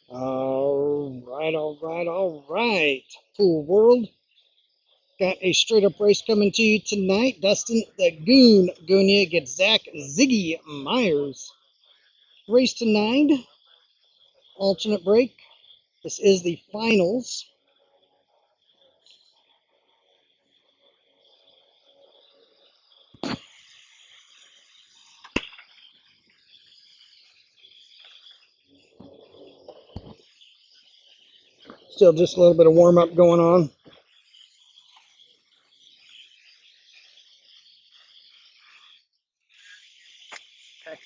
All right. Pool World. Got a straight up race coming to you tonight. Dustin the Goon Gunia gets Zach Ziggy Myers. Race to 9. Alternate break. This is the finals. Still just a little bit of warm up going on. Okay.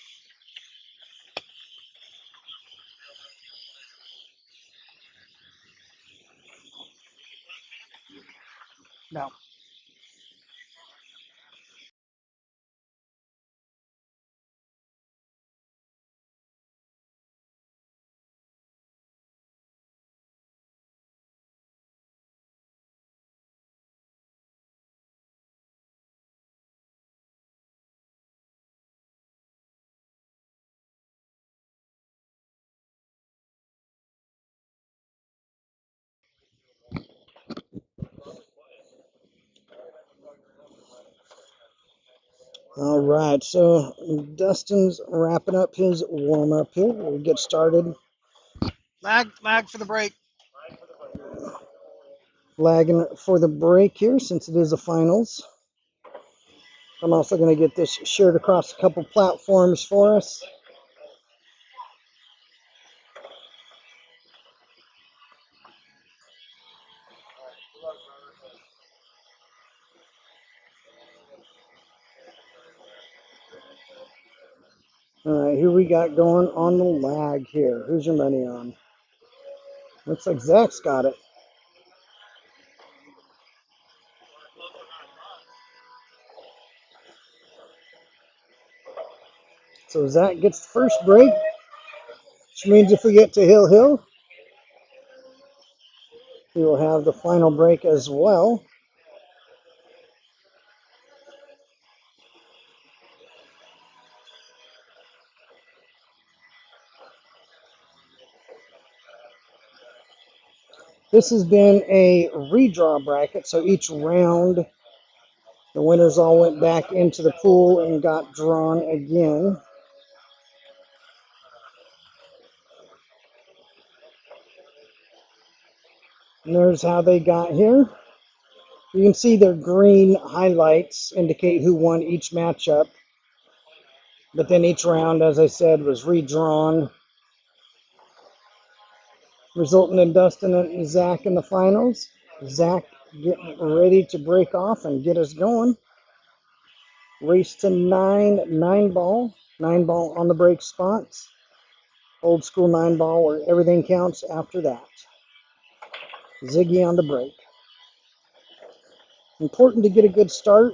No. All right, so Dustin's wrapping up his warm up here. We'll get started. Lag for the break. Lagging for the break here since it is a finals. I'm also going to get this shared across a couple platforms for us. All right, who we got going on the lag here? Who's your money on? Looks like Zach's got it. So Zach gets the first break, which means if we get to Hill Hill, we will have the final break as well. This has been a redraw bracket, so each round the winners all went back into the pool and got drawn again. And there's how they got here. You can see their green highlights indicate who won each matchup. But then each round, as I said, was redrawn, resulting in Dustin and Zach in the finals. Zach getting ready to break off and get us going. Race to 9 ball. 9 ball on the break spots. Old school 9 ball where everything counts after that. Ziggy on the break. Important to get a good start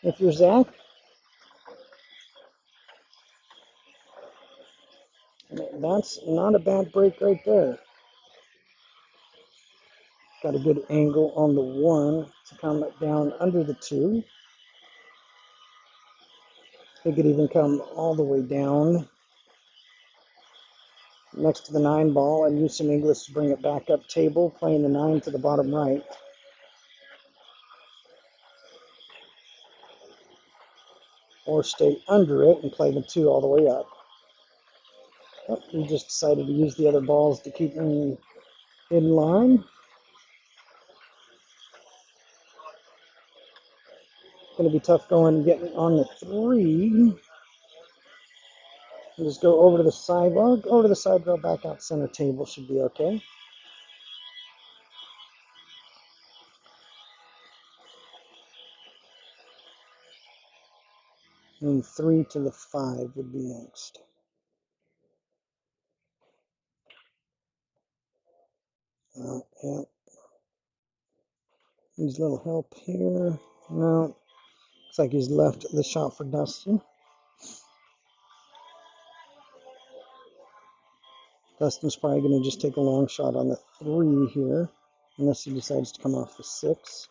if you're Zach. That's not a bad break right there. Got a good angle on the 1 to come down under the 2. They could even come all the way down next to the 9 ball and use some English to bring it back up table, playing the 9 to the bottom right. Or stay under it and play the 2 all the way up. Oh, we just decided to use the other balls to keep them in line. Going to be tough going and getting on the 3. Just go over to the side rail. Go over to the side rail, back out center table should be okay. And 3 to the 5 would be next. Yeah. Needs a little help here. No. Looks like he's left the shot for Dustin. Dustin's probably going to just take a long shot on the 3 here, unless he decides to come off the 6.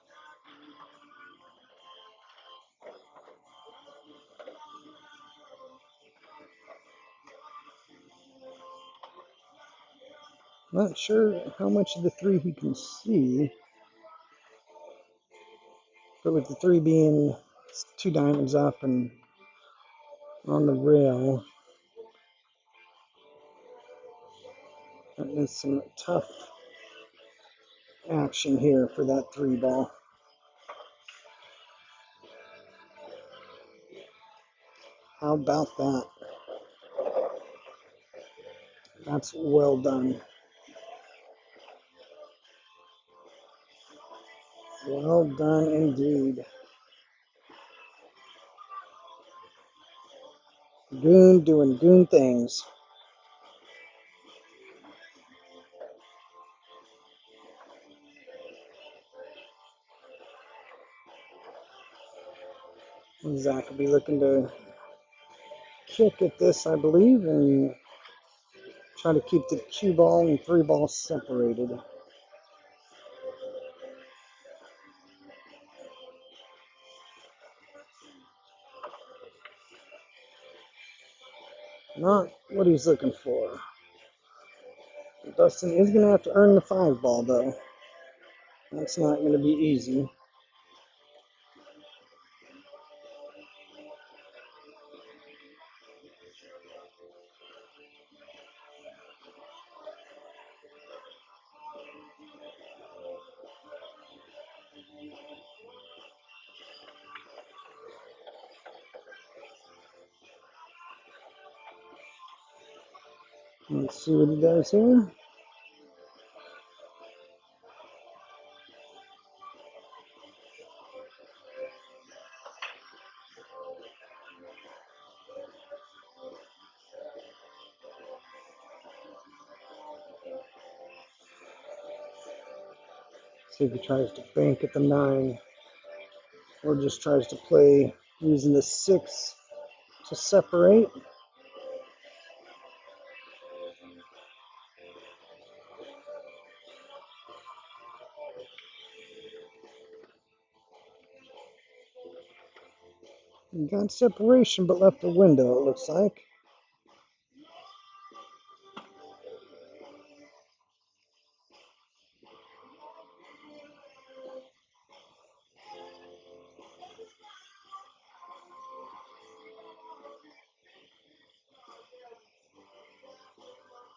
Not sure how much of the 3 he can see, but with the 3 being 2 diamonds up and on the rail, that is some tough action here for that 3 ball. How about that? That's well done. Well done indeed. Goon doing goon things. Zach will be looking to kick at this, I believe, and try to keep the 2 ball and 3 ball separated. Not what he's looking for. Dustin is going to have to earn the 5 ball, though. That's not going to be easy. Let's see what he does here. See if he tries to bank at the 9 or just tries to play using the 6 to separate. He got separation but left a window, it looks like.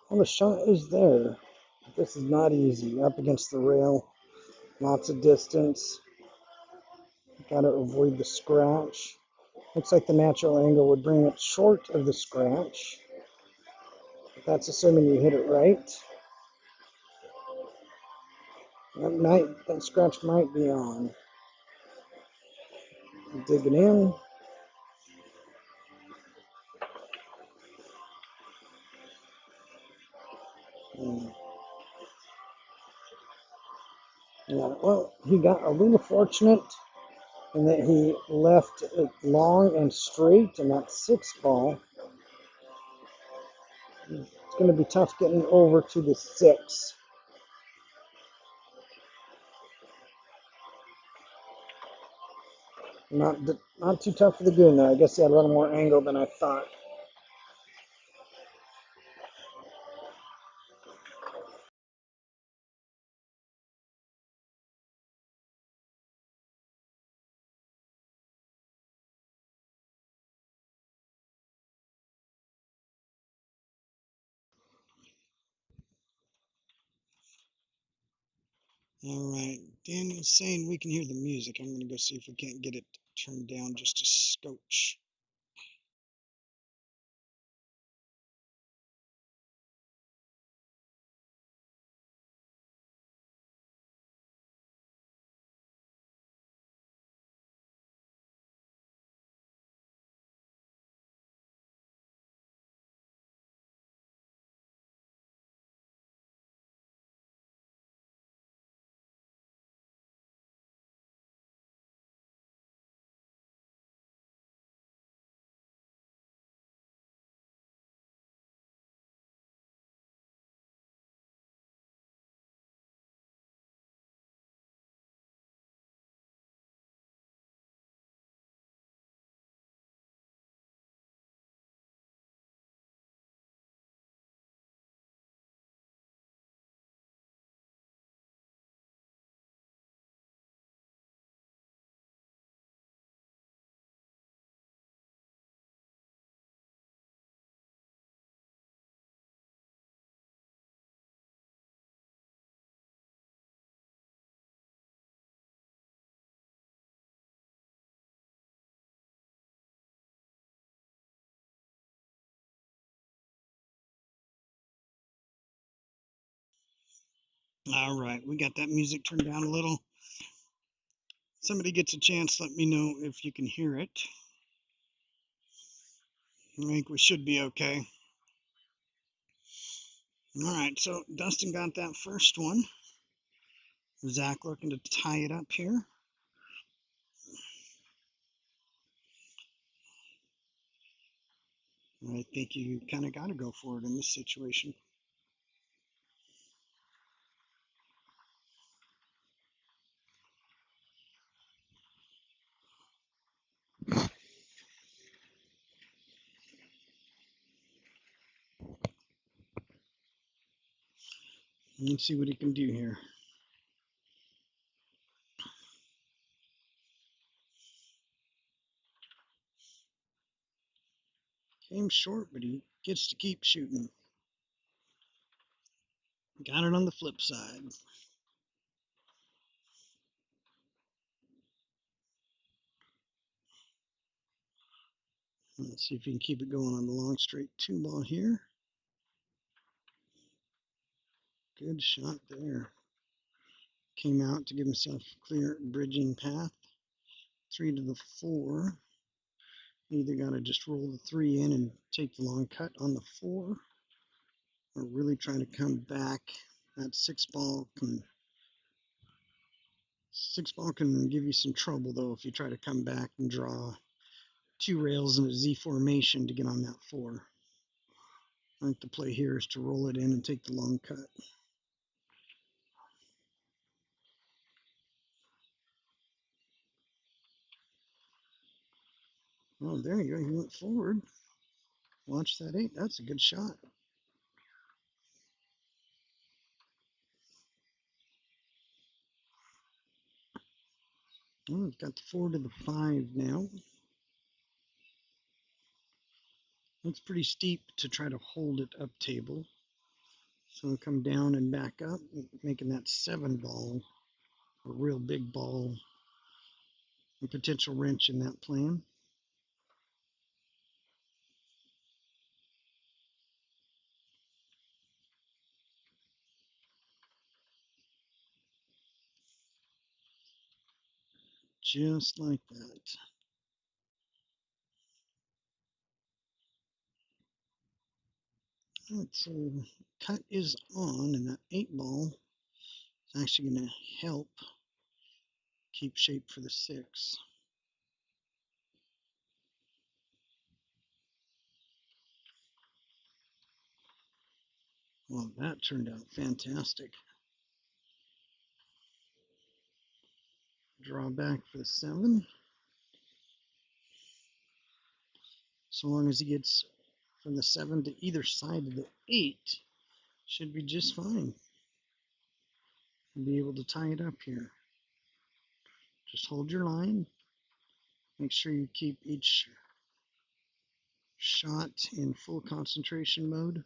Well, the shot is there. This is not easy. Up against the rail. Lots of distance. Got to avoid the scratch. Looks like the natural angle would bring it short of the scratch. But that's assuming you hit it right. That scratch might be on. Digging in. Yeah, well, he got a little fortunate in that he left it long and straight in that 6 ball. It's going to be tough getting over to the 6. Not too tough for the goon though. I guess he had a little more angle than I thought. All right, Daniel's saying we can hear the music. I'm going to go see if we can't get it turned down just a scotch. All right, we got that music turned down a little. Somebody gets a chance, let me know if you can hear it. I think we should be okay. All right, so Dustin got that first one. Zach looking to tie it up here. I think you kind of got to go for it in this situation. Let's see what he can do here. Came short, but he gets to keep shooting. Got it on the flip side. Let's see if he can keep it going on the long straight 2 ball here. Good shot there. Came out to give himself a clear bridging path. 3 to the 4. Either got to just roll the 3 in and take the long cut on the 4, or really trying to come back. That 6 ball can give you some trouble though if you try to come back and draw 2 rails in a Z formation to get on that 4. I think the play here is to roll it in and take the long cut. Oh, there you go. He went forward. Watch that 8. That's a good shot. Oh, we've got the 4 to the 5 now. That's pretty steep to try to hold it up table. So we'll come down and back up, making that 7 ball a real big ball. A potential wrench in that plan. Just like that. Alright, so cut is on, and that 8 ball is actually going to help keep shape for the 6. Well, that turned out fantastic. Draw back for the 7. So long as he gets from the 7 to either side of the 8, should be just fine. And be able to tie it up here. Just hold your line. Make sure you keep each shot in full concentration mode.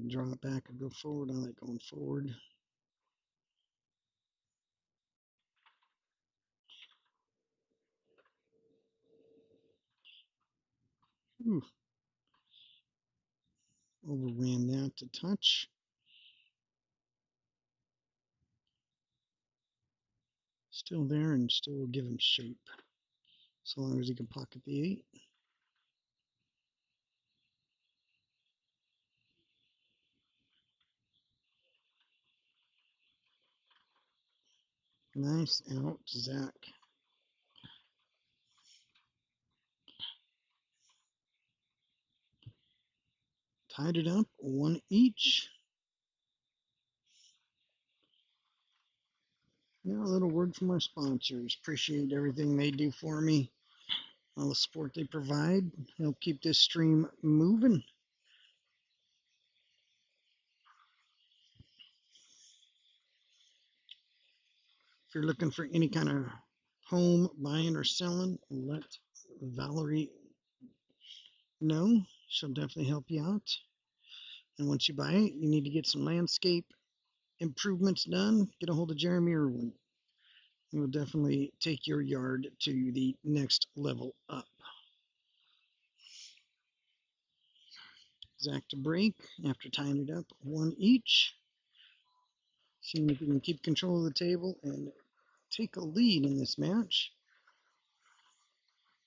Draw it back and go forward. I like going forward. Ooh. Overran that to touch. Still there and still will give him shape. So long as he can pocket the 8. Nice out, Zach. Tied it up, 1 each. Now a little word from our sponsors. Appreciate everything they do for me. All the support they provide. Help keep this stream moving. If you're looking for any kind of home buying or selling, let Valerie know. She'll definitely help you out. And once you buy it, you need to get some landscape improvements done. Get a hold of Jeremy Irwin. He will definitely take your yard to the next level up. Zach to break after tying it up 1 each. Seeing if he can keep control of the table and take a lead in this match.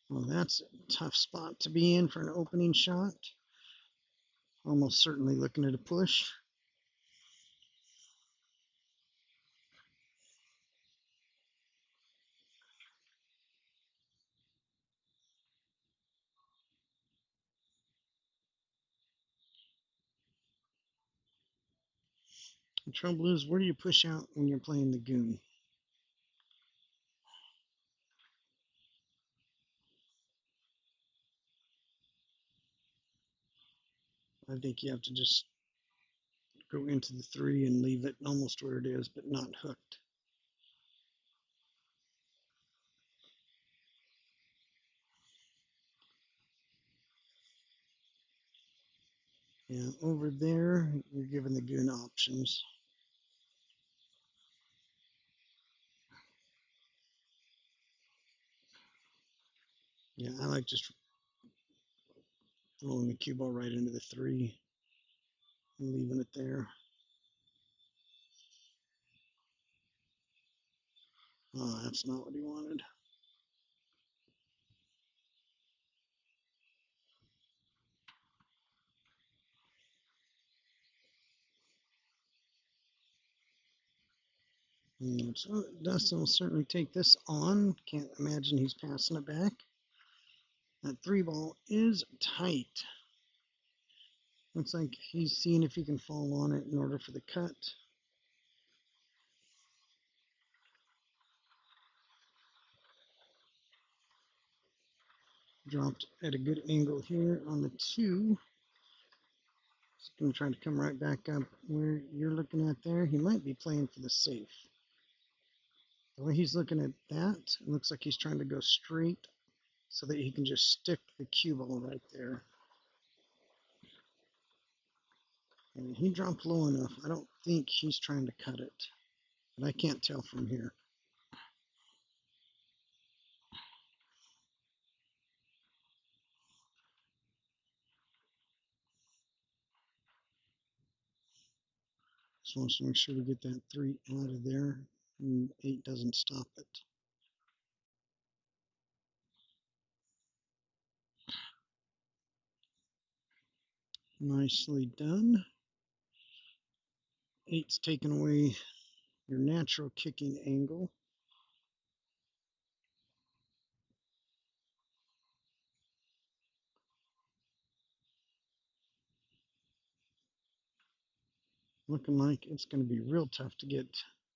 Well, that's a tough spot to be in for an opening shot. Almost certainly looking at a push. The trouble is, where do you push out when you're playing the goon? I think you have to just go into the 3 and leave it almost where it is, but not hooked. Yeah, over there, you're given the goon options. Yeah, I like just rolling the cue ball right into the 3 and leaving it there. Oh, that's not what he wanted. So Dustin will certainly take this on. Can't imagine he's passing it back. That 3 ball is tight. Looks like he's seeing if he can fall on it in order for the cut. Dropped at a good angle here on the 2. He's going to try to come right back up where you're looking at there. He might be playing for the safe. The way he's looking at that, it looks like he's trying to go straight so that he can just stick the cue ball right there. And he dropped low enough. I don't think he's trying to cut it, but I can't tell from here. Just wants to make sure to get that 3 out of there, and 8 doesn't stop it. Nicely done. 8's taken away your natural kicking angle. Looking like it's going to be real tough to get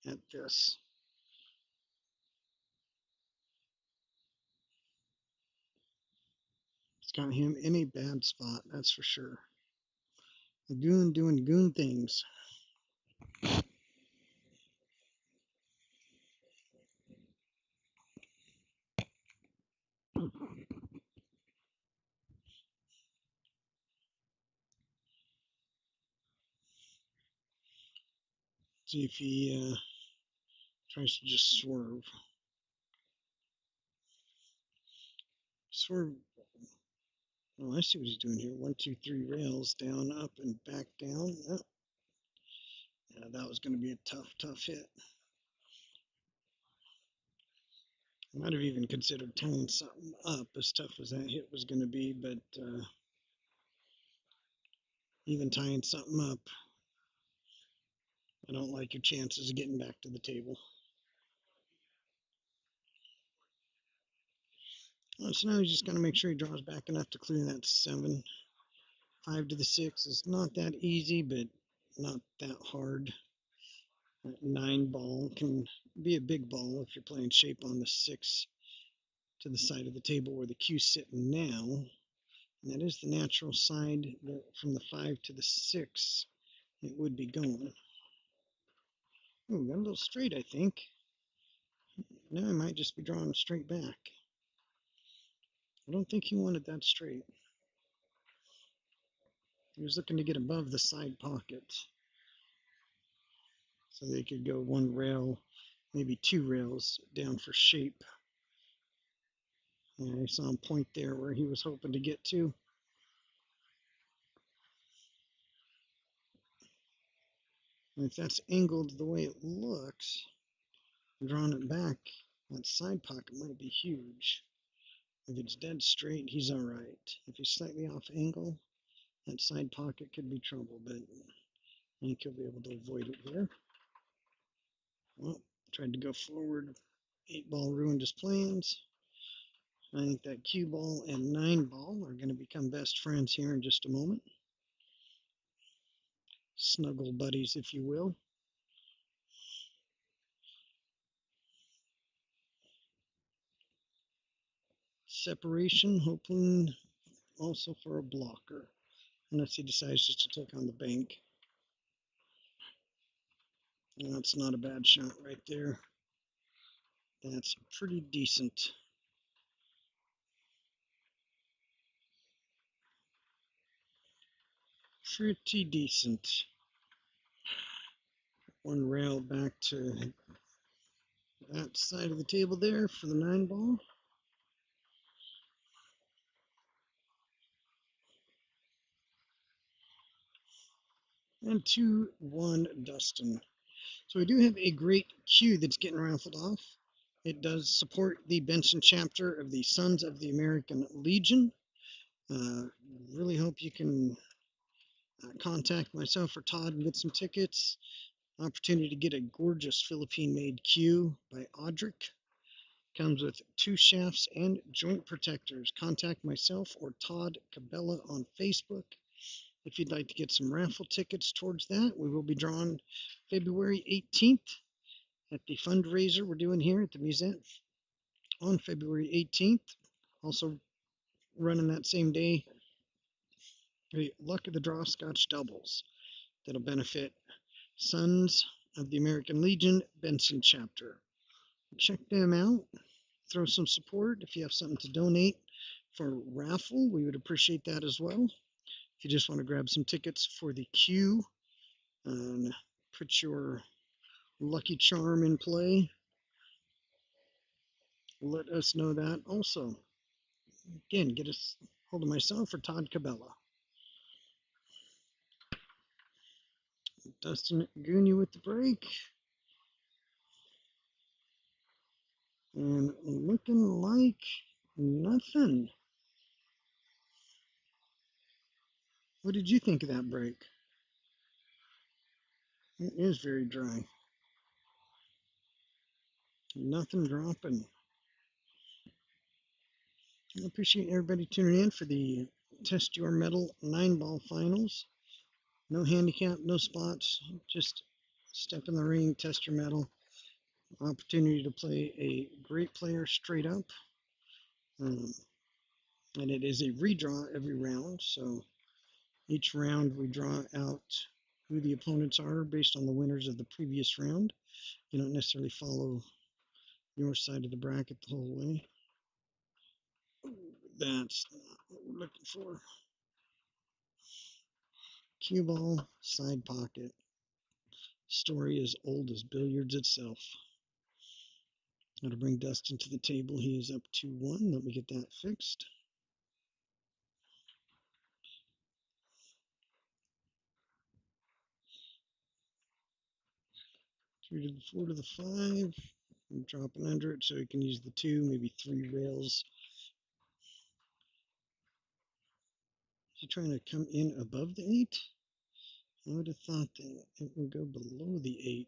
at this. It's got him in a bad spot, that's for sure. The goon doing goon things. See if he tries to just swerve. Swerve. Oh, I see what he's doing here. 1, 2, 3 rails down, up, and back down. Oh. Yeah, that was going to be a tough hit. I might have even considered tying something up, as tough as that hit was going to be, but even tying something up, I don't like your chances of getting back to the table. So now he's just going to make sure he draws back enough to clear that 7. 5 to the 6 is not that easy, but not that hard. That 9 ball can be a big ball if you're playing shape on the 6 to the side of the table where the cue's sitting now. And that is the natural side that from the 5 to the 6 it would be going. Ooh, got a little straight, I think. Now I might just be drawing straight back. I don't think he wanted that straight. He was looking to get above the side pocket so they could go 1 rail, maybe 2 rails down for shape. And I saw him point there where he was hoping to get to. And if that's angled the way it looks, drawing it back, that side pocket might be huge. If it's dead straight, he's all right. If he's slightly off angle, that side pocket could be trouble, but I think he'll be able to avoid it here. Well, tried to go forward. 8-ball ruined his plans. I think that cue ball and 9-ball are going to become best friends here in just a moment. Snuggle buddies, if you will. Separation, hoping also for a blocker, unless he decides just to take on the bank. And that's not a bad shot right there. That's pretty decent. Pretty decent. One rail back to that side of the table there for the 9-ball. And 2-1 Dustin. So we do have a great cue that's getting raffled off. It does support the Benson chapter of the Sons of the American Legion. Really hope you can contact myself or Todd and get some tickets. Opportunity to get a gorgeous Philippine-made cue by Audric. Comes with 2 shafts and joint protectors. Contact myself or Todd Cabela on Facebook if you'd like to get some raffle tickets towards that. We will be drawing February 18th at the fundraiser we're doing here at the museum on February 18th. Also running that same day, a Luck of the Draw Scotch Doubles that'll benefit Sons of the American Legion Benson chapter. Check them out. Throw some support. If you have something to donate for raffle, we would appreciate that as well. If you just want to grab some tickets for the queue and put your lucky charm in play, let us know that also. Again, get us hold of myself or Todd Cabela. Dustin Gunia with the break. And looking like nothing. What did you think of that break? It is very dry. Nothing dropping. I appreciate everybody tuning in for the Test Your Mettle 9-ball finals. No handicap, no spots, just step in the ring, test your mettle. Opportunity to play a great player straight up. And it is a redraw every round, so each round we draw out who the opponents are based on the winners of the previous round. You don't necessarily follow your side of the bracket the whole way. That's not what we're looking for. Cue ball, side pocket. Story as old as billiards itself. Got to bring Dustin to the table. He is up 2-1. Let me get that fixed. 3 to the 4 to the 5. I'm dropping under it so he can use the 2, maybe 3 rails. Is he trying to come in above the 8? I would have thought that it would go below the 8.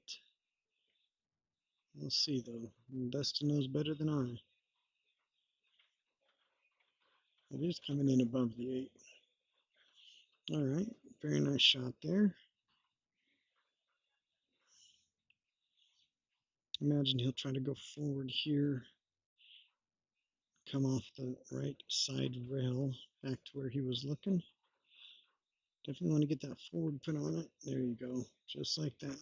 We'll see though. Dustin knows better than I. It is coming in above the 8. All right, very nice shot there. Imagine he'll try to go forward here, come off the right side rail back to where he was looking. Definitely want to get that forward put on it. There you go, just like that.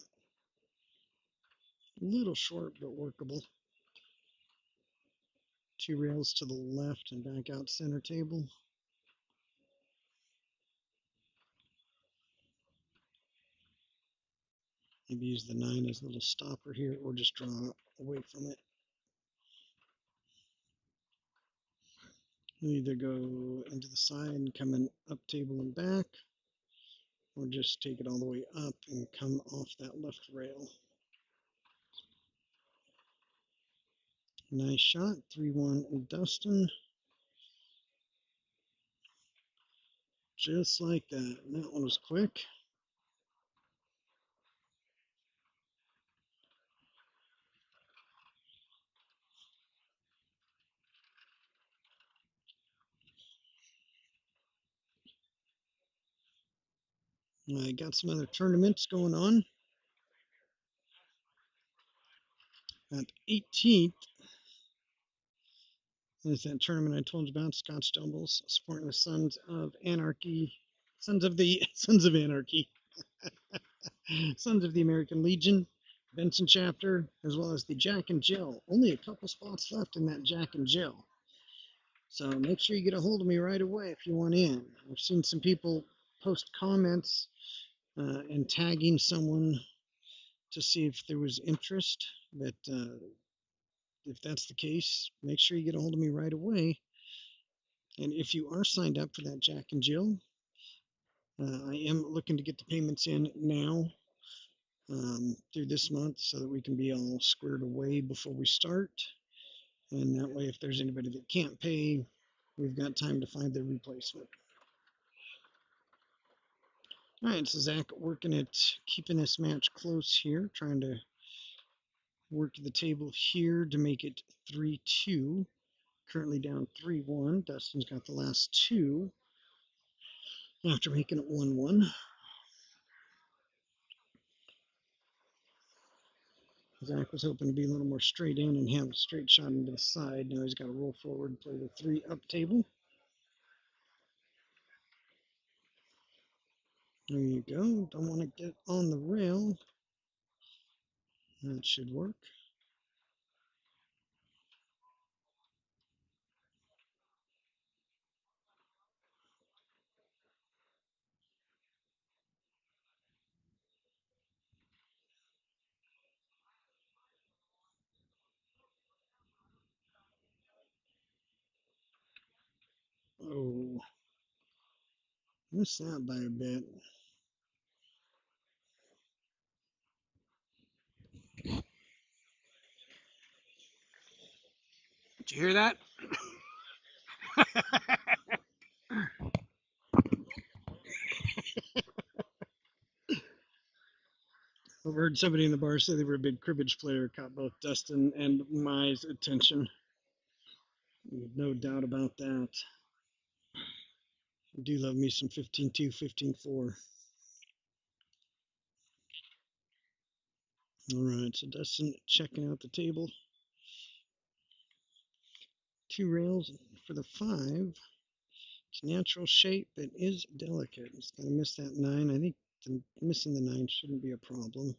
A little short, but workable. 2 rails to the left and back out center table. Maybe use the 9 as a little stopper here, or just draw away from it. You'll either go into the side and come in up table and back, or just take it all the way up and come off that left rail. Nice shot, 3-1 Dustin. Just like that. And that one was quick. I got some other tournaments going on. At 18th is that tournament I told you about, Scotch Doubles, supporting the Sons of Anarchy, Sons of Anarchy, Sons of the American Legion, Benson chapter, as well as the Jack and Jill. Only a couple spots left in that Jack and Jill. So make sure you get a hold of me right away if you want in. I've seen some people post comments and tagging someone to see if there was interest, but if that's the case, make sure you get a hold of me right away. And if you are signed up for that Jack and Jill, I am looking to get the payments in now through this month so that we can be all squared away before we start. And that way, if there's anybody that can't pay, we've got time to find their replacement. All right, so Zach working at keeping this match close here, trying to work the table here to make it 3-2. Currently down 3-1. Dustin's got the last two after making it 1-1. Zach was hoping to be a little more straight in and have a straight shot into the side. Now he's got to roll forward and play the 3 up table. There you go. Don't want to get on the rail. That should work. Oh, missed that by a bit. Did you hear that? I've heard somebody in the bar say they were a big cribbage player, caught both Dustin and my attention. No doubt about that. I do love me some 15-2, 15-4. All right, so Dustin checking out the table. 2 rails for the 5. It's natural shape, but is delicate. It's going to miss that 9. I think missing the 9 shouldn't be a problem.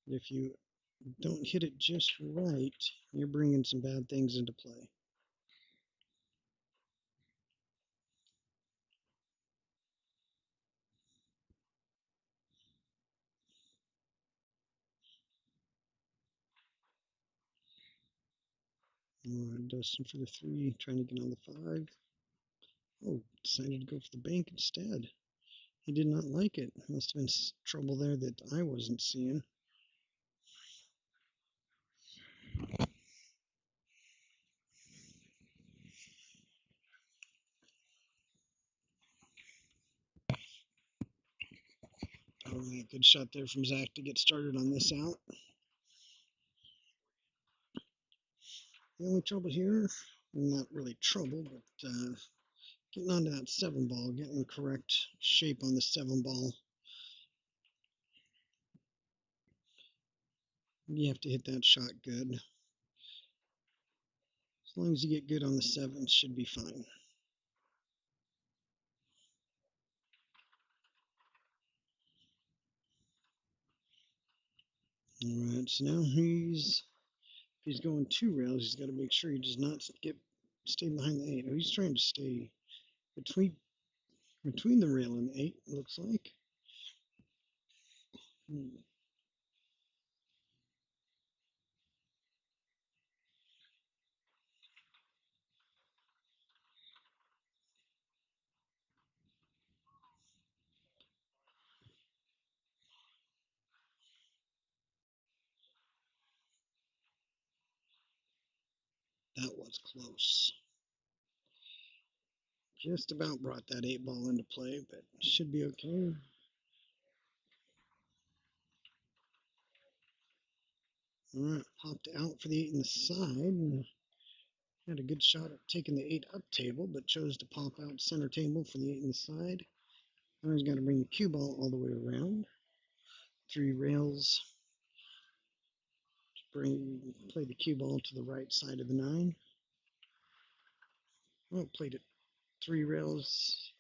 If you don't hit it just right, you're bringing some bad things into play. All right, Dustin for the 3, trying to get on the 5. Oh, decided to go for the bank instead. He did not like it. Must have been trouble there that I wasn't seeing. All right, good shot there from Zach to get started on this out. The only trouble here, not really trouble, but getting onto that 7 ball, getting the correct shape on the 7 ball. You have to hit that shot good. As long as you get good on the 7, it should be fine. All right, so now if he's going 2 rails, he's got to make sure he does not stay behind the 8. Oh, he's trying to stay between the rail and the 8, it looks like. That was close. Just about brought that 8-ball into play, but should be okay. All right, popped out for the 8 inside. And had a good shot at taking the 8 up table, but chose to pop out center table for the 8 inside. Now he's got to bring the cue ball all the way around. 3 rails to play the cue ball to the right side of the 9. Oh, played it 3 rails.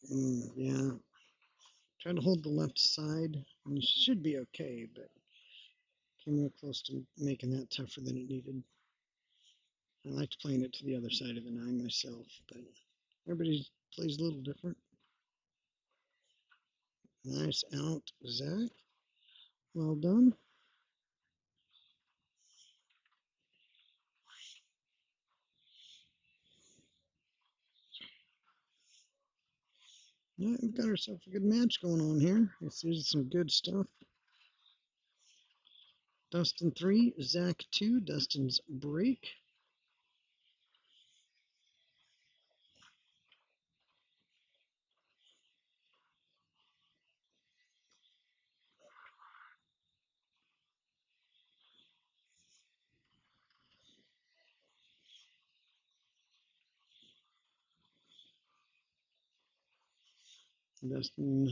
Yeah. Trying to hold the left side, and you should be okay, but came real close to making that tougher than it needed. I liked playing it to the other side of the 9 myself, but everybody plays a little different. Nice out, Zach. Well done. Yeah, we've got ourselves a good match going on here. This is some good stuff. Dustin 3, Zach 2, Dustin's break. Dustin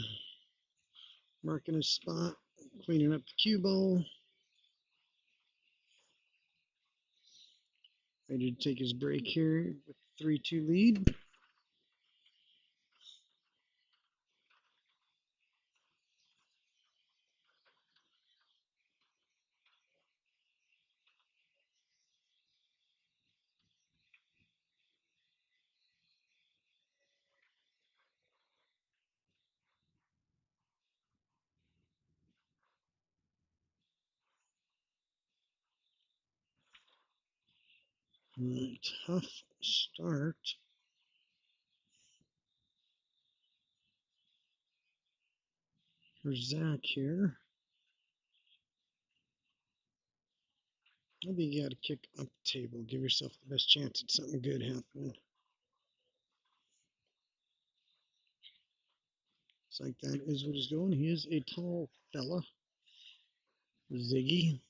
marking his spot, cleaning up the cue ball. Ready to take his break here with 3-2 lead. Tough start. For Zach here. I think you got to kick up the table. Give yourself the best chance at something good happening. It's like that is what he's going. He is a tall fella. Ziggy.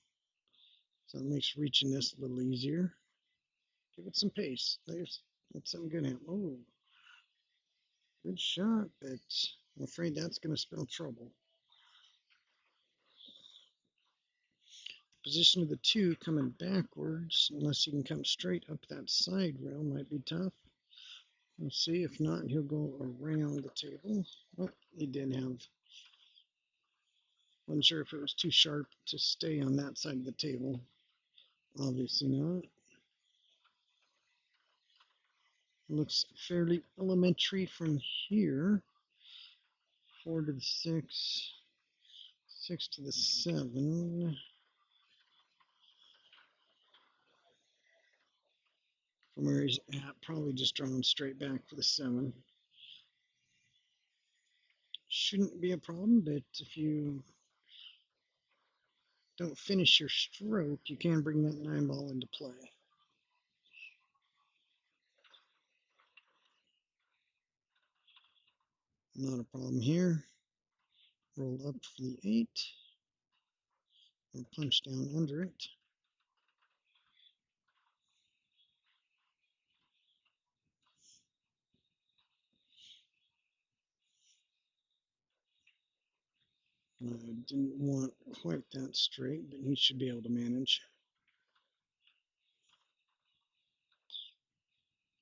So that makes reaching this a little easier. Give it some pace. That's something good happening. Oh, good shot, but I'm afraid that's going to spell trouble. Position of the 2 coming backwards, unless he can come straight up that side rail, might be tough. We'll see. If not, he'll go around the table. Oh, he did have. Wasn't sure if it was too sharp to stay on that side of the table. Obviously not. Looks fairly elementary from here. 4 to the 6, 6 to the 7. From where he's at, probably just drawing straight back for the 7. Shouldn't be a problem, but if you don't finish your stroke, you can bring that 9 ball into play. Not a problem here. Roll up for the 8. And punch down under it. I didn't want quite that straight, but he should be able to manage.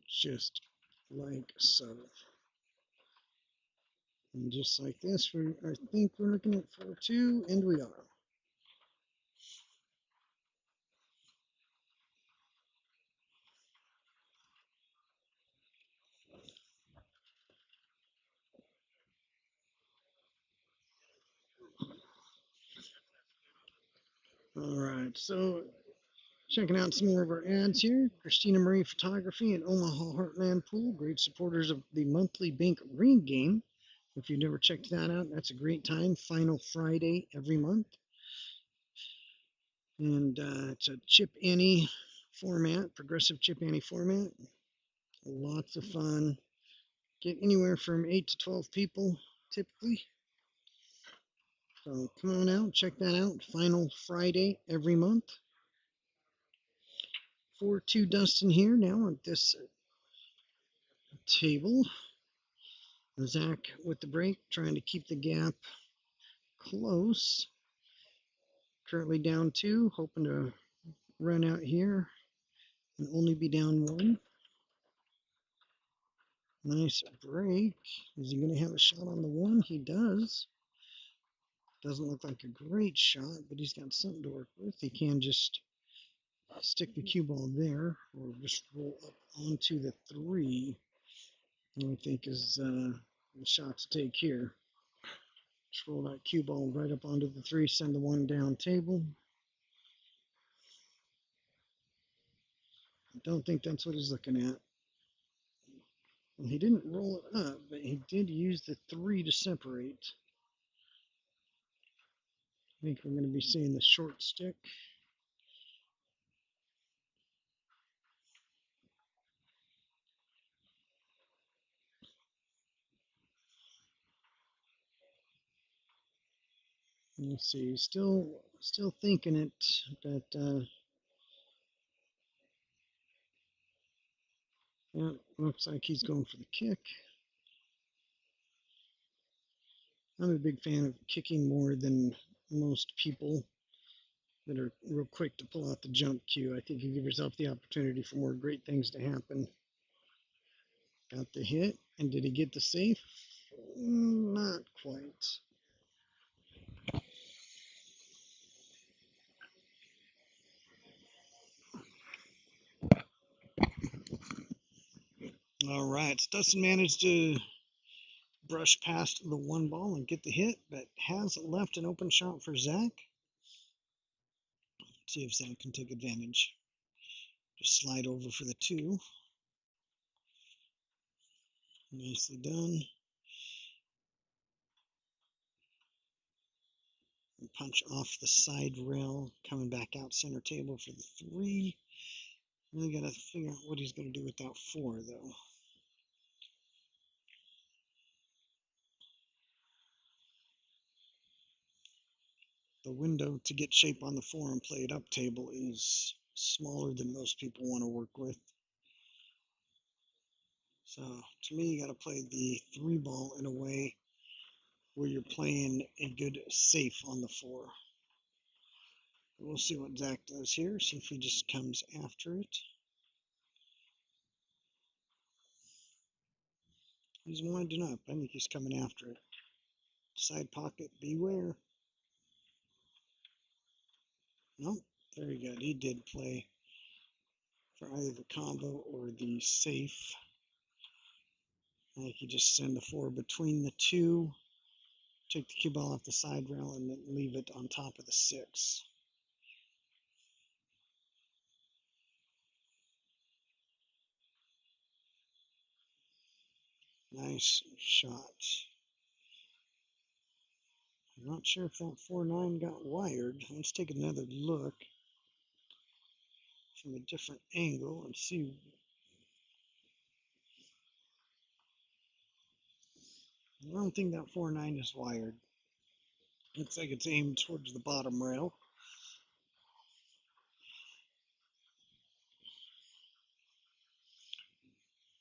Just like so. And just like this, I think we're looking at 4-2, and we are. All right, so checking out some more of our ads here. Christina Marie Photography and Omaha Heartland Pool, great supporters of the monthly bank ring game. If you've never checked that out, that's a great time. Final Friday every month. And it's a chip any format, progressive chip ante format. Lots of fun. Get anywhere from 8 to 12 people typically. So come on out, check that out. Final Friday every month. 4-2 Dustin here now at this table. Zach with the break, trying to keep the gap close. Currently down 2, hoping to run out here and only be down 1. Nice break. Is he going to have a shot on the 1? He does. Doesn't look like a great shot, but he's got something to work with. He can just stick the cue ball there or just roll up onto the 3. I think is the shot to take here. Just roll that cue ball right up onto the 3, send the 1 down table. I don't think that's what he's looking at. Well, he didn't roll it up, but he did use the 3 to separate. I think we're going to be seeing the short stick. Let's see, still thinking it, but yeah, looks like he's going for the kick. I'm a big fan of kicking more than most people that are real quick to pull out the jump cue. I think you give yourself the opportunity for more great things to happen. Got the hit, and did he get the safe? Not quite. All right, Dustin managed to brush past the 1 ball and get the hit, but has left an open shot for Zach. Let's see if Zach can take advantage. Just slide over for the 2. Nicely done. And punch off the side rail, coming back out center table for the 3. Really got to figure out what he's going to do with that 4, though. The window to get shape on the 4 and play it up table is smaller than most people want to work with. So to me, you got to play the 3 ball in a way where you're playing a good safe on the 4. We'll see what Zach does here, see if he just comes after it. He's winding up. I think he's coming after it. Side pocket, beware. Nope, very good. He did play for either the combo or the safe. I think you just send the 4 between the 2, take the cue ball off the side rail, and then leave it on top of the 6. Nice shot. I'm not sure if that 4-9 got wired. Let's take another look from a different angle and see. I don't think that 4-9 is wired. Looks like it's aimed towards the bottom rail.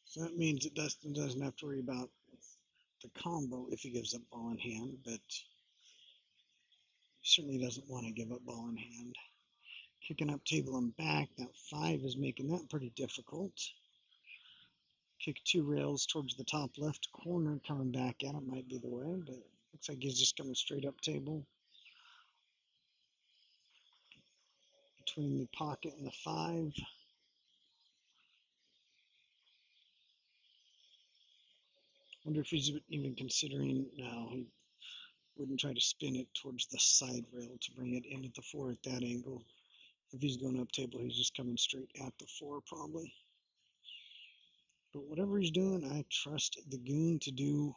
So that means that Dustin doesn't have to worry about the combo if he gives up ball in hand, but certainly doesn't want to give up ball in hand. Kicking up table and back, that 5 is making that pretty difficult. Kick 2 rails towards the top left corner, coming back at it might be the way, but looks like he's just coming straight up table. Between the pocket and the 5. Wonder if he's even considering, no, he wouldn't try to spin it towards the side rail to bring it into the 4 at that angle. If he's going up table, he's just coming straight at the 4 probably. But whatever he's doing, I trust the goon to do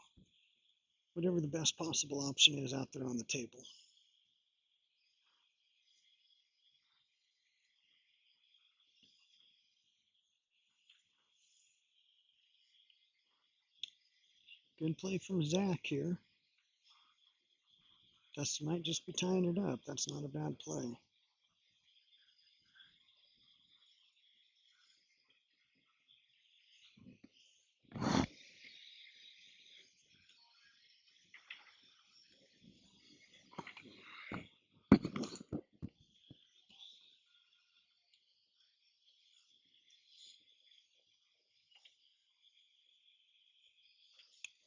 whatever the best possible option is out there on the table. Good play from Zach here. Dustin might just be tying it up. That's not a bad play.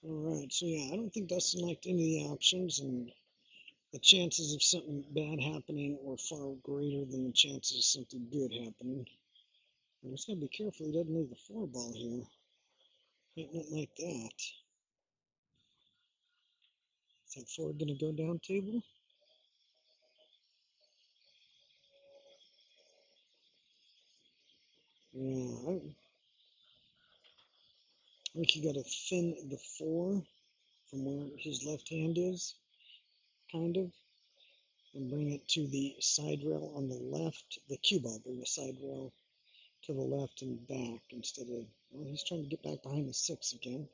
All right, so yeah, I don't think Dustin liked any of the options, and the chances of something bad happening were far greater than the chances of something good happening. And he's got to be careful he doesn't leave the 4 ball here. Ain't nothing like that. Is that 4 going to go down table? Yeah, I think you got to thin the 4 from where his left hand is, kind of, and bring it to the side rail on the left. The cue ball, bring the side rail to the left and back instead of, well, he's trying to get back behind the 6 again.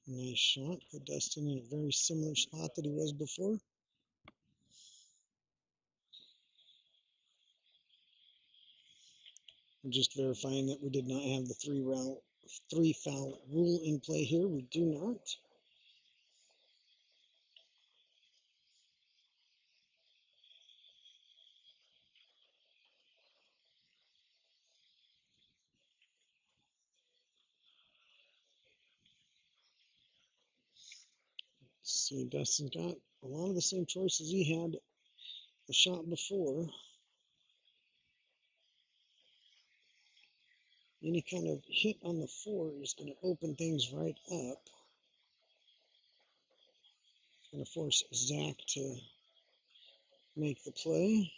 Nice shot. Put Dustin in a very similar spot that he was before. Just verifying that we did not have the 3 foul rule in play here. We do not. See, Dustin got a lot of the same choices he had the shot before. Any kind of hit on the 4 is going to open things right up. It's going to force Zach to make the play.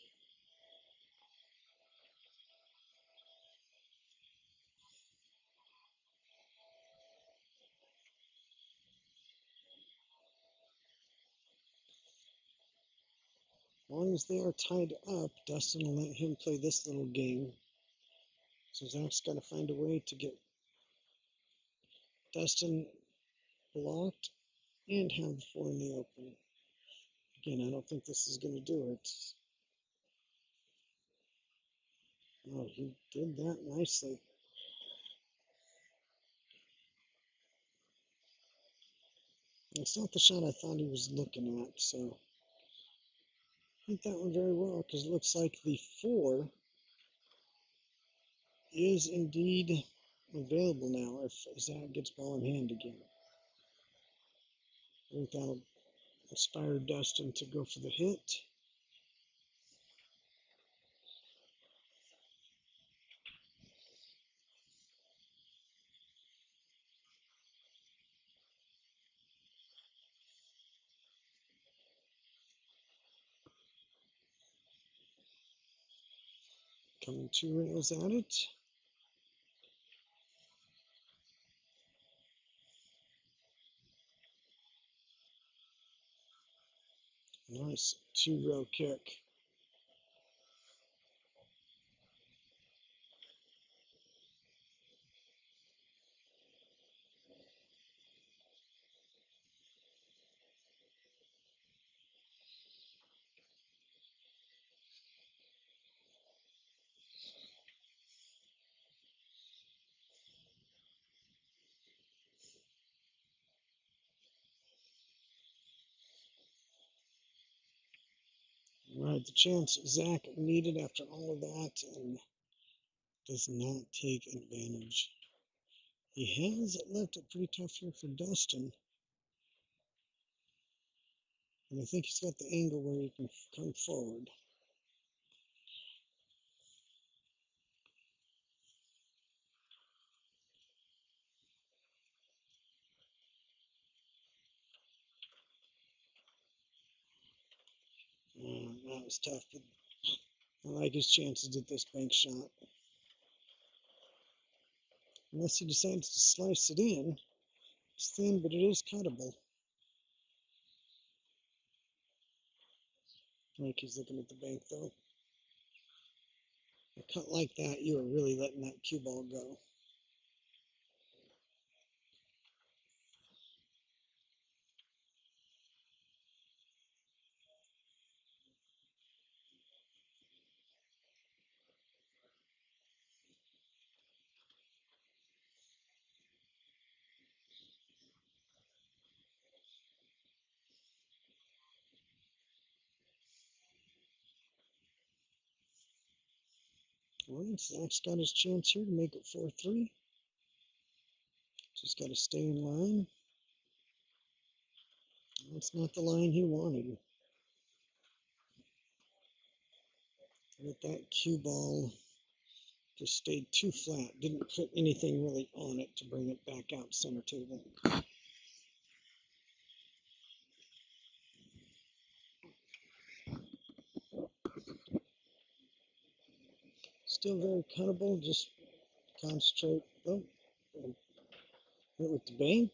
As long as they are tied up, Dustin will let him play this little game. So Zach's got to find a way to get Dustin blocked and have the 4 in the open. Again, I don't think this is going to do it. Oh, he did that nicely. It's not the shot I thought he was looking at, so I think that one very well, because it looks like the 4 is indeed available now if Zach gets ball in hand again. I think that'll inspire Dustin to go for the hit. Coming 2 rails at it. Nice 2-rail kick. Right, the chance Zach needed after all of that and does not take advantage. He has left it pretty tough here for Dustin. And I think he's got the angle where he can come forward. That was tough, but I like his chances at this bank shot. Unless he decides to slice it in. It's thin, but it is cuttable. Like he's looking at the bank though. A cut like that, you are really letting that cue ball go. Well, Zach's got his chance here to make it 4-3. Just got to stay in line. That's not the line he wanted. But that cue ball just stayed too flat. Didn't put anything really on it to bring it back out center table. Still very cuttable. Just concentrate. Oh, hit with the bank.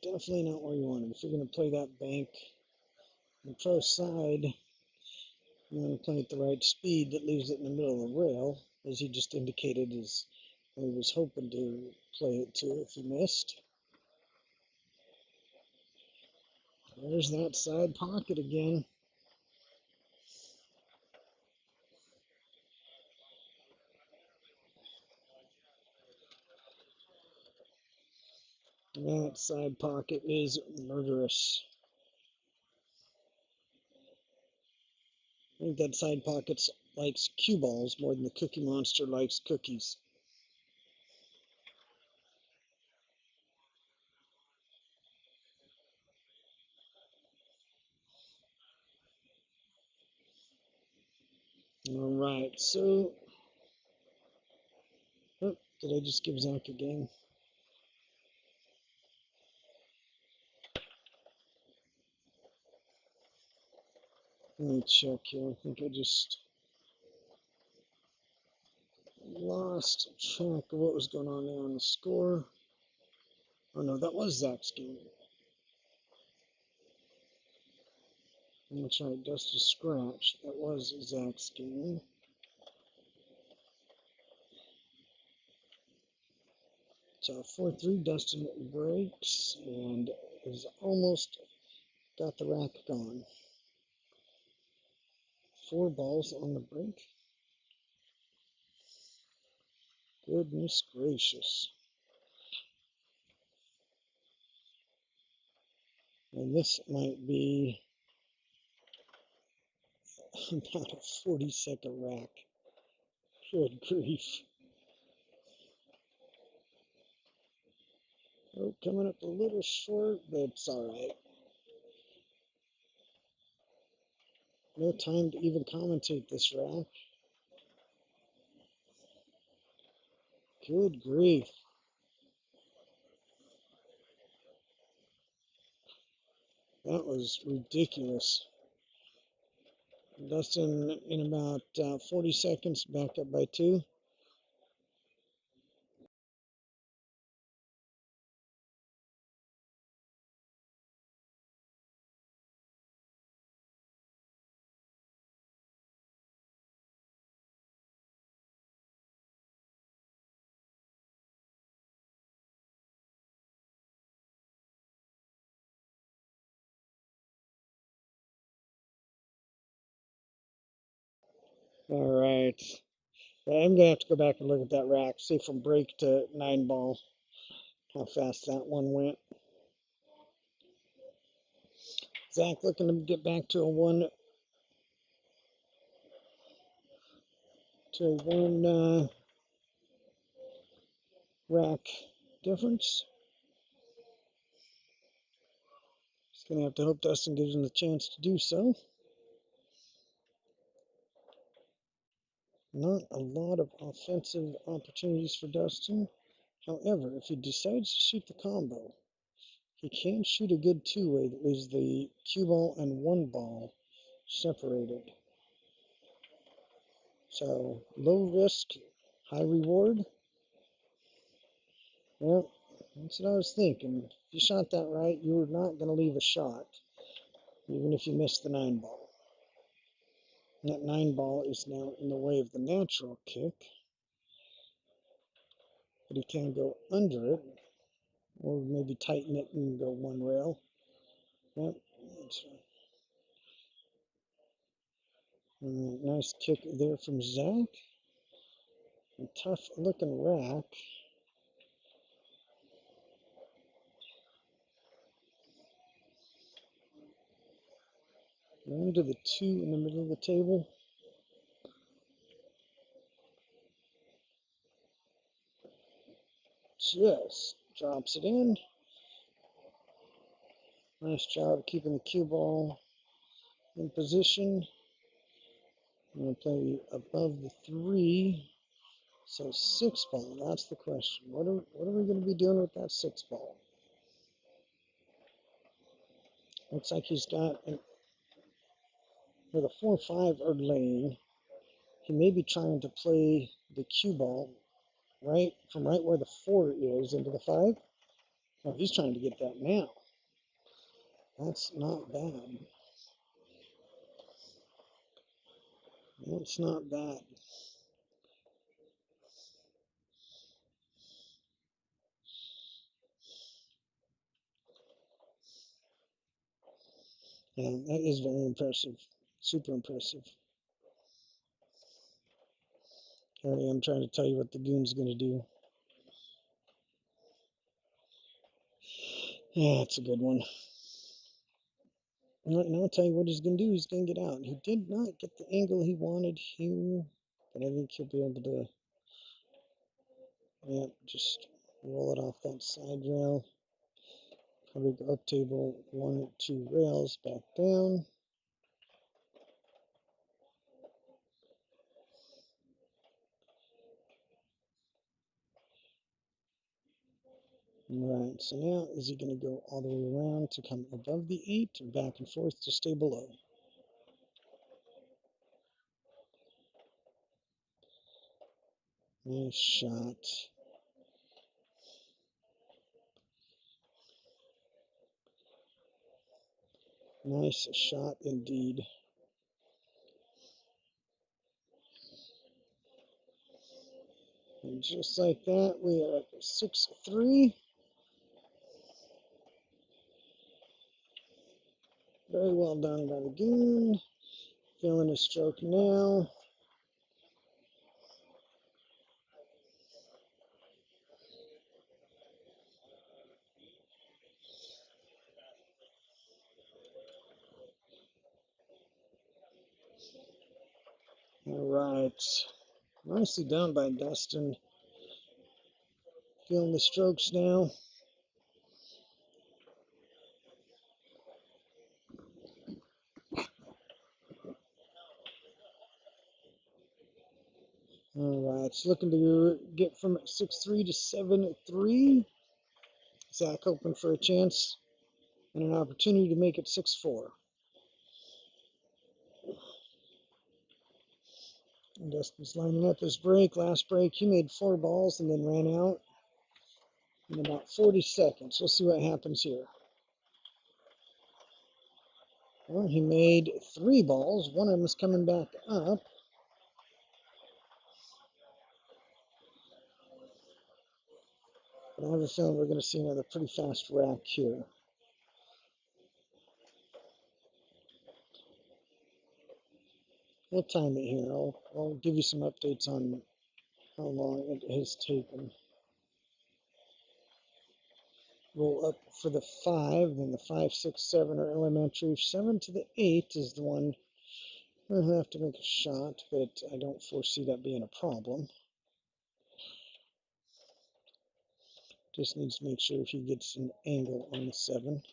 Definitely not where you want it. If you're going to play that bank on the pro side, you want to play at the right speed that leaves it in the middle of the rail, as he just indicated is where he was hoping to play it to if he missed. There's that side pocket again. That side pocket is murderous. I think that side pocket likes cue balls more than the Cookie Monster likes cookies. All right, so oh, did I just give Zach a game? Let me check here. I think I just lost track of what was going on there on the score. Oh no, that was Zach's game. That's right, Dusty scratched. That was Zach's game. So 4-3, Dustin breaks and is almost got the rack gone. 4 balls on the break. Goodness gracious. And this might be about a 40-second rack. Good grief. Oh, coming up a little short, but it's all right. No time to even commentate this rack. Good grief. That was ridiculous. Dustin in about 40 seconds, back up by 2. All right. I'm going to have to go back and look at that rack, see from break to 9 ball how fast that one went. Zach looking to get back to a one rack difference. Just going to have to hope Dustin gives him the chance to do so. Not a lot of offensive opportunities for Dustin. However, if he decides to shoot the combo, he can shoot a good 2-way that leaves the cue ball and 1 ball separated. So low risk, high reward. Well, that's what I was thinking. If you shot that right, you were not going to leave a shot. even if you miss the 9-ball. That 9-ball is now in the way of the natural kick, but he can go under it, or maybe tighten it and go one rail. Yep. Nice kick there from Zach. A tough looking rack. Into the 2 in the middle of the table. Just drops it in. Nice job keeping the cue ball in position. I'm going to play above the 3. So 6-ball, that's the question. What are we going to be doing with that 6-ball? Looks like he's got, where the 4-5 are laying, he may be trying to play the cue ball right where the 4 is into the 5. Oh, he's trying to get that now. That's not bad. That's not bad. Yeah, that is very impressive. Super impressive. Here I am trying to tell you what the goon's going to do. Yeah, it's a good one. And I'll tell you what he's going to do. He's going to get out. He did not get the angle he wanted here, but I think he'll be able to, yeah, just roll it off that side rail. Probably go up table 1 or 2 rails, back down. Right, so now is he going to go all the way around to come above the 8 or back and forth to stay below? Nice shot. Nice shot indeed. And just like that, we are at 6-3. Very well done by the goon. Feeling his stroke now. All right. Nicely done by Dustin. Feeling the strokes now. All right. It's looking to get from 6-3 to 7-3. Zach hoping for a chance and an opportunity to make it 6-4. Dustin's lining up his break. Last break, he made 4 balls and then ran out in about 40 seconds. We'll see what happens here. Well, he made 3 balls. One of them is coming back up. But I have a feeling we're going to see another pretty fast rack here. We'll time it here. I'll give you some updates on how long it has taken. Roll up for the 5, then the 5, 6, 7 are elementary. 7 to the 8 is the one we'll have to make a shot, but I don't foresee that being a problem. Just needs to make sure he gets an angle on the 7.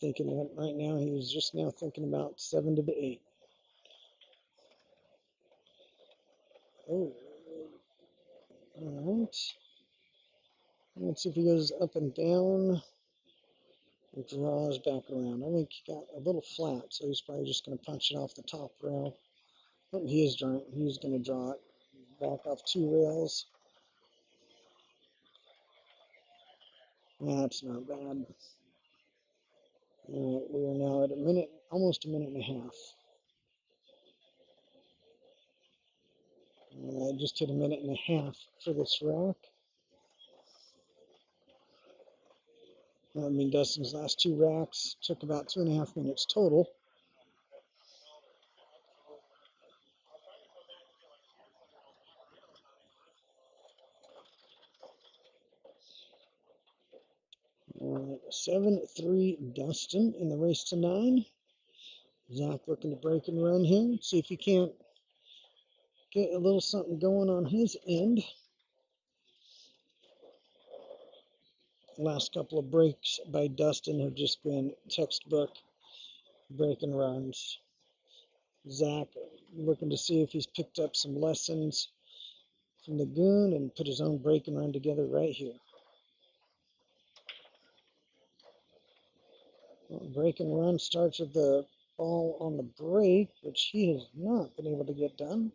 Thinking that right now, he was just now thinking about 7 to the 8. Oh, all right. Let's see if he goes up and down. He draws back around. I think he got a little flat, so he's probably just going to punch it off the top rail Oh, he is drawing. He's going to draw it. Back off 2 rails. That's not bad. All right, we are now at a minute, almost a minute and a half. All right, just hit a minute and a half for this rack. I mean, Dustin's last 2 racks took about 2.5 minutes total. All right, 7-3 Dustin in the race to 9. Zach looking to break and run here. See if he can't get a little something going on his end. Last couple of breaks by Dustin have just been textbook break and runs. Zach looking to see if he's picked up some lessons from the Goon and put his own break and run together right here. Well, break and run starts with the ball on the break, which he has not been able to get done.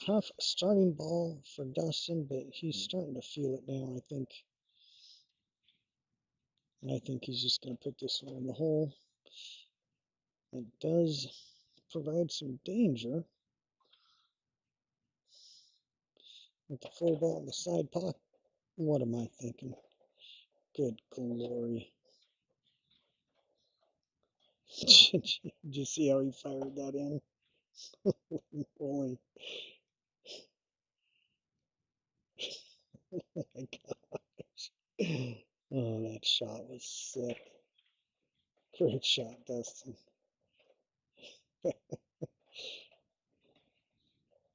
Tough starting ball for Dustin, but he's starting to feel it now, I think. And I think he's just going to put this one in the hole. It does provide some danger with the full ball in the side pocket. What am I thinking? Good glory. Did you see how he fired that in? Holy. Oh my gosh. Oh, that shot was sick. Great shot, Dustin.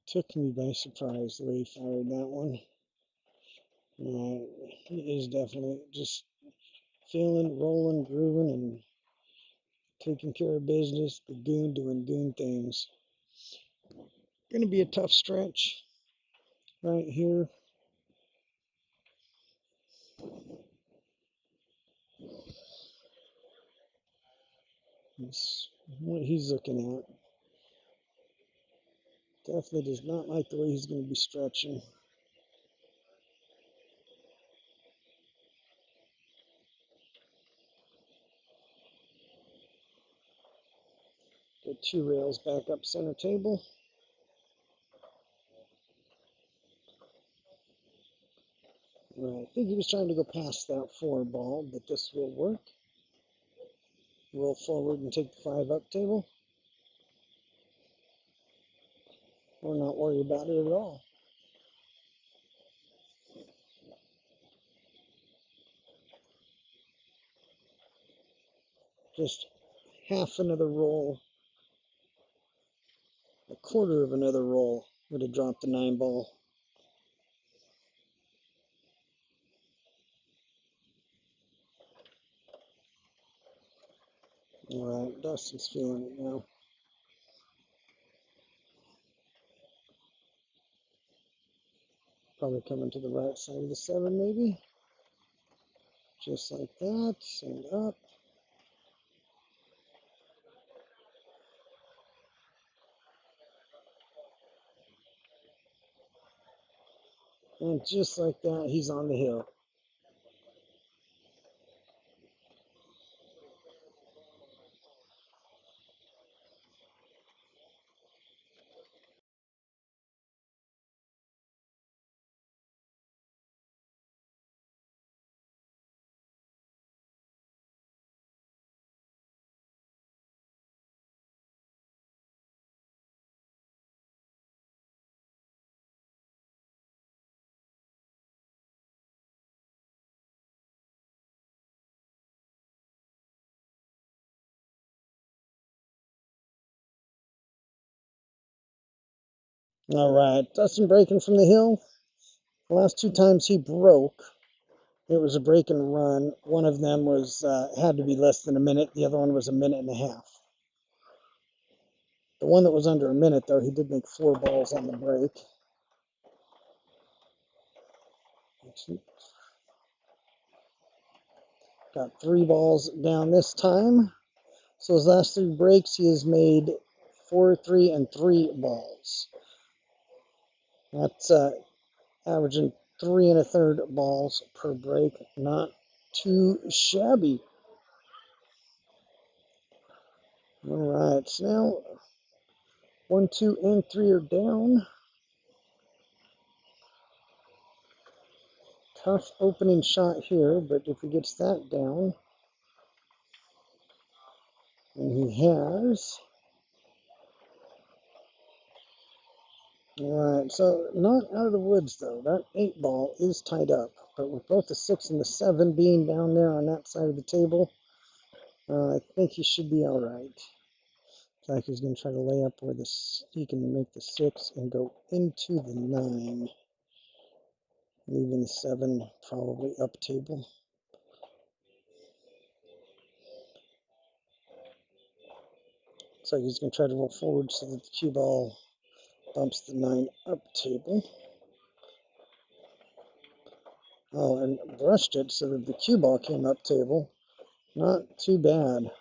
Took me by surprise the way he fired that one. He is definitely just feeling, rolling, grooving, and taking care of business. The Goon doing Goon things. Going to be a tough stretch right here. That's what he's looking at. Definitely does not like the way he's going to be stretching. Get 2 rails back up center table. I think he was trying to go past that 4 ball, but this will work. Roll forward and take the 5 up table. Or not worry about it at all. Just half another roll, a quarter of another roll would have dropped the 9 ball. All right, Dustin's feeling it now. Probably coming to the right side of the 7 maybe. Just like that, and up. And just like that, he's on the hill. All right, Dustin breaking from the hill. The last 2 times he broke, it was a break and run. One of them was had to be less than a minute. The other one was a minute and a half. The one that was under a minute, though, he did make 4 balls on the break. Got 3 balls down this time. So his last 3 breaks, he has made 4, 3, and 3 balls. That's averaging 3 1/3 balls per break. Not too shabby. All right, so now 1, 2, and 3 are down. Tough opening shot here, but if he gets that down, and he has. All right, so not out of the woods though. That 8 ball is tied up, but with both the 6 and the 7 being down there on that side of the table, I think he should be all right. Looks like he's going to try to lay up where he can make the 6 and go into the 9, leaving the 7 probably up table. Looks like he's going to try to roll forward so that the cue ball bumps the 9 up table. Oh, and brushed it so that the cue ball came up table. Not too bad.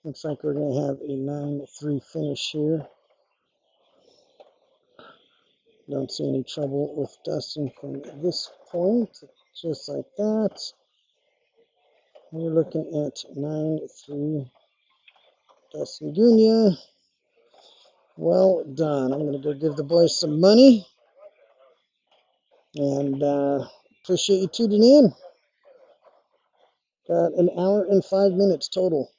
Looks like we're going to have a 9-3 finish here. Don't see any trouble with Dustin from this point. Just like that. We're looking at 9-3. Dustin Gunia. Well done. I'm going to go give the boys some money. And appreciate you tuning in. Got an hour and 5 minutes total.